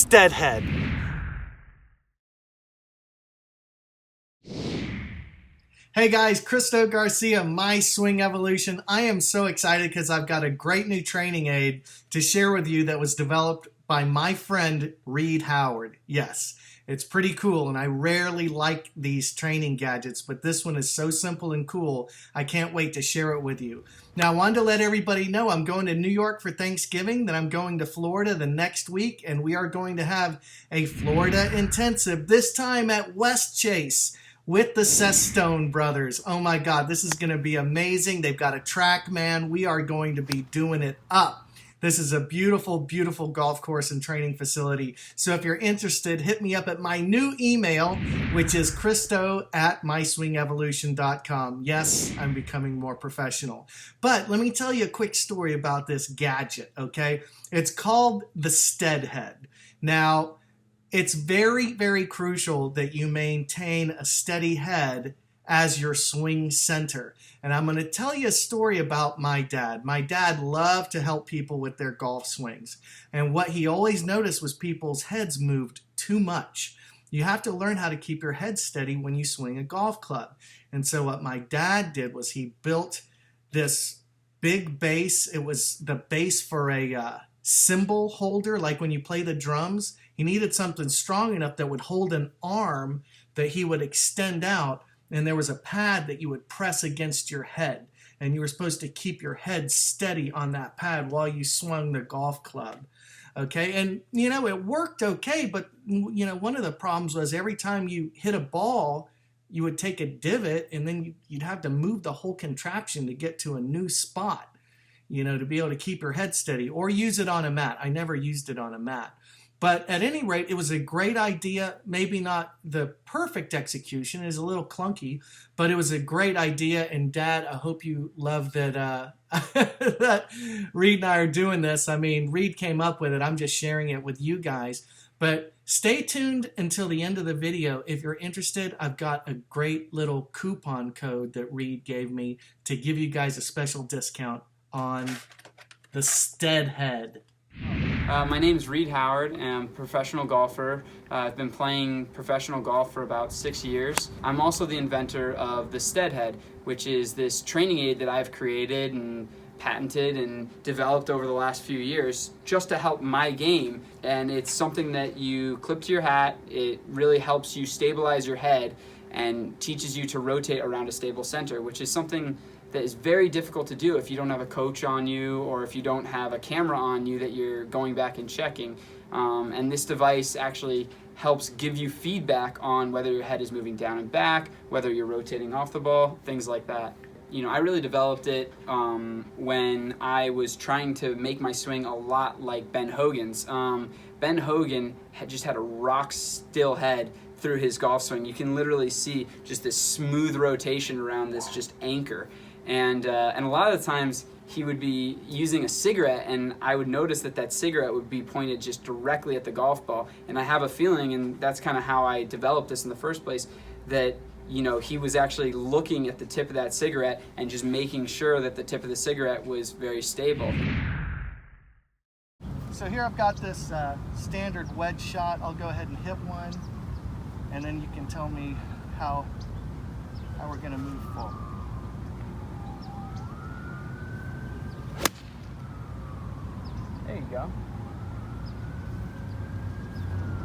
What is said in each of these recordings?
STEADHEAD. Hey guys, Christo Garcia, My Swing Evolution. I am so excited because I've got a great new training aid to share with you that was developed by my friend Reed Howard. Yes, it's pretty cool, and I rarely like these training gadgets, but this one is so simple and cool, I can't wait to share it with you. Now, I wanted to let everybody know I'm going to New York for Thanksgiving, then I'm going to Florida the next week, and we are going to have a Florida intensive, this time at West Chase, with the Sestone brothers. Oh my God, this is going to be amazing. They've got a track, man. We are going to be doing it up. This is a beautiful, beautiful golf course and training facility. So if you're interested, hit me up at my new email, which is christo@myswingevolution.com. Yes, I'm becoming more professional. But let me tell you a quick story about this gadget, okay? It's called the STEADHEAD. Now, it's very, very crucial that you maintain a steady head as your swing center. And I'm going to tell you a story about my dad. My dad loved to help people with their golf swings. And what he always noticed was people's heads moved too much. You have to learn how to keep your head steady when you swing a golf club. And so what my dad did was he built this big base. It was the base for a cymbal holder, like when you play the drums. He needed something strong enough that would hold an arm that he would extend out, and there was a pad that you would press against your head, and you were supposed to keep your head steady on that pad while you swung the golf club. Okay, and you know, it worked okay, but you know, one of the problems was every time you hit a ball, you would take a divot, and then you'd have to move the whole contraption to get to a new spot, you know, to be able to keep your head steady, or use it on a mat. I never used it on a mat. But at any rate, it was a great idea. Maybe not the perfect execution. It was a little clunky, but it was a great idea. And Dad, I hope you love that, that Reed and I are doing this. I mean, Reed came up with it. I'm just sharing it with you guys. But stay tuned until the end of the video. If you're interested, I've got a great little coupon code that Reed gave me to give you guys a special discount on the STEADHEAD. My name is Reed Howard, and I'm a professional golfer. I've been playing professional golf for about 6 years. I'm also the inventor of the STEADHEAD, which is this training aid that I've created and patented and developed over the last few years just to help my game. And it's something that you clip to your hat. It really helps you stabilize your head and teaches you to rotate around a stable center, which is something that is very difficult to do if you don't have a coach on you or if you don't have a camera on you that you're going back and checking. And this device actually helps give you feedback on whether your head is moving down and back, whether you're rotating off the ball, things like that. You know, I really developed it when I was trying to make my swing a lot like Ben Hogan's. Ben Hogan just had a rock still head through his golf swing. You can literally see just this smooth rotation around this just anchor. And a lot of the times he would be using a cigarette, and I would notice that that cigarette would be pointed just directly at the golf ball. And I have a feeling, and that's kind of how I developed this in the first place, that you know, he was actually looking at the tip of that cigarette and just making sure that the tip of the cigarette was very stable. So here I've got this standard wedge shot. I'll go ahead and hit one, and then you can tell me how we're going to move forward. There you go.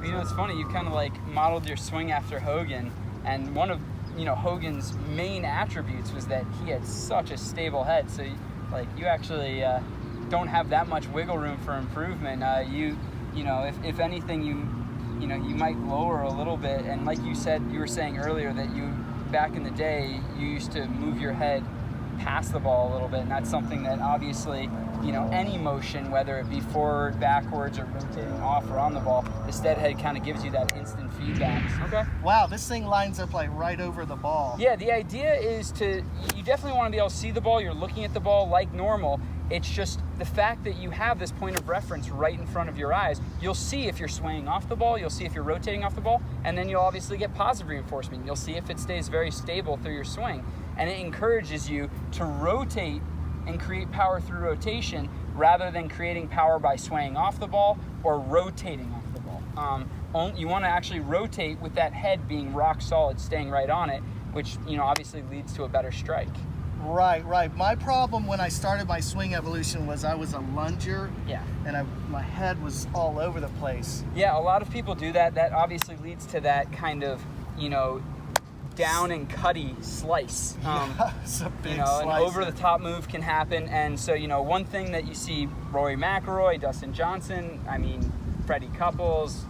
You know, it's funny, you kind of like modeled your swing after Hogan, and one of, you know, Hogan's main attributes was that he had such a stable head. So like you actually don't have that much wiggle room for improvement. You know, if anything, you know, you might lower a little bit. And like you said, you were saying earlier that you, back in the day, you used to move your head past the ball a little bit, and that's something that obviously, you know, any motion, whether it be forward, backwards, or rotating off or on the ball, the STEADHEAD kind of gives you that instant feedback. Okay. Wow, this thing lines up like right over the ball. Yeah, the idea is you definitely want to be able to see the ball. You're looking at the ball like normal. It's just the fact that you have this point of reference right in front of your eyes. You'll see if you're swaying off the ball, you'll see if you're rotating off the ball, and then you'll obviously get positive reinforcement. You'll see if it stays very stable through your swing. And it encourages you to rotate and create power through rotation rather than creating power by swaying off the ball or rotating off the ball. You want to actually rotate with that head being rock solid, staying right on it, which, you know, obviously leads to a better strike. Right, right. My problem when I started my swing evolution was I was a lunger. Yeah. And my head was all over the place. Yeah, a lot of people do that. That obviously leads to that kind of, you know, down and cutty slice. It's a big you know, slice. An over-the-top move can happen. And so, you know, one thing that you see Rory McIlroy, Dustin Johnson, I mean, Freddie Couples,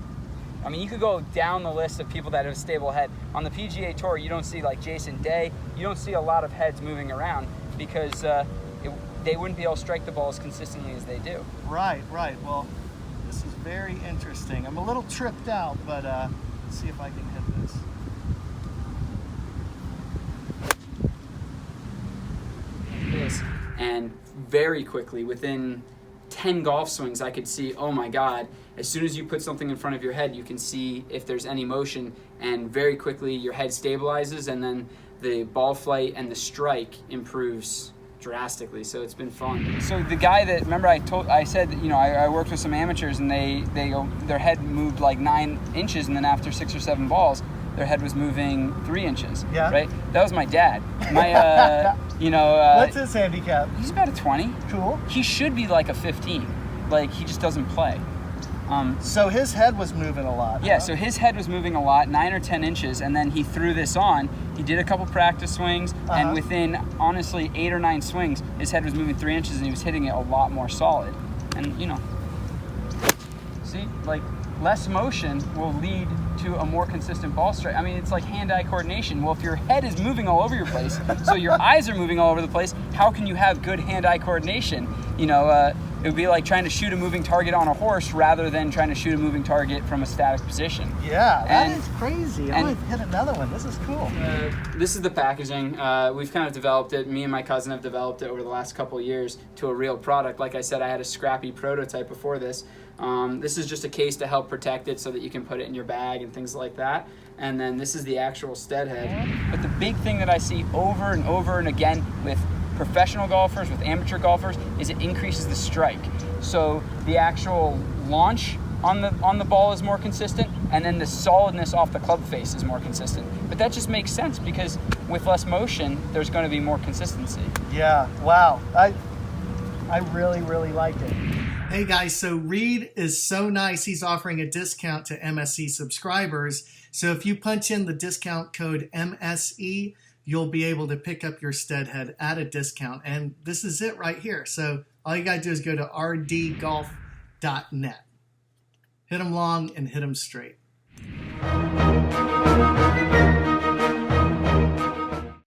I mean, you could go down the list of people that have a stable head. On the PGA Tour, you don't see, like, Jason Day, you don't see a lot of heads moving around because they wouldn't be able to strike the ball as consistently as they do. Right, right. Well, this is very interesting. I'm a little tripped out, but let's see if I can hit this. And very quickly, within 10 golf swings, I could see, oh my God, as soon as you put something in front of your head, you can see if there's any motion, and very quickly your head stabilizes, and then the ball flight and the strike improves drastically. So it's been fun. So the guy that, remember I said that, you know, I worked with some amateurs and their head moved like 9 inches, and then after 6 or 7 balls, their head was moving 3 inches. Yeah. Right? That was my dad. My, you know. What's his handicap? He's about a 20. Cool. He should be like a 15. Like, he just doesn't play. So his head was moving a lot. Yeah, huh? So his head was moving a lot, 9 or 10 inches, and then he threw this on. He did a couple practice swings, and within, honestly, 8 or 9 swings, his head was moving 3 inches, and he was hitting it a lot more solid. And, you know, see, like, less motion will lead to a more consistent ball strike. I mean, it's like hand-eye coordination. Well, if your head is moving all over your place, so your eyes are moving all over the place, how can you have good hand-eye coordination? You know, it would be like trying to shoot a moving target on a horse rather than trying to shoot a moving target from a static position. Yeah, that is crazy. I'm going to hit another one. This is cool. This is the packaging. We've kind of developed it. Me and my cousin have developed it over the last couple of years to a real product. Like I said, I had a scrappy prototype before this. This is just a case to help protect it so that you can put it in your bag and things like that. And then this is the actual Stead head. But the big thing that I see over and over and again with professional golfers, with amateur golfers, is it increases the strike. So the actual launch on the ball is more consistent, and then the solidness off the club face is more consistent. But that just makes sense because with less motion, there's going to be more consistency. Yeah, wow. I really, really like it. Hey guys, so Reed is so nice. He's offering a discount to MSE subscribers. So if you punch in the discount code MSE, you'll be able to pick up your Stead head at a discount. And this is it right here. So all you got to do is go to rdgolf.net. Hit them long and hit them straight.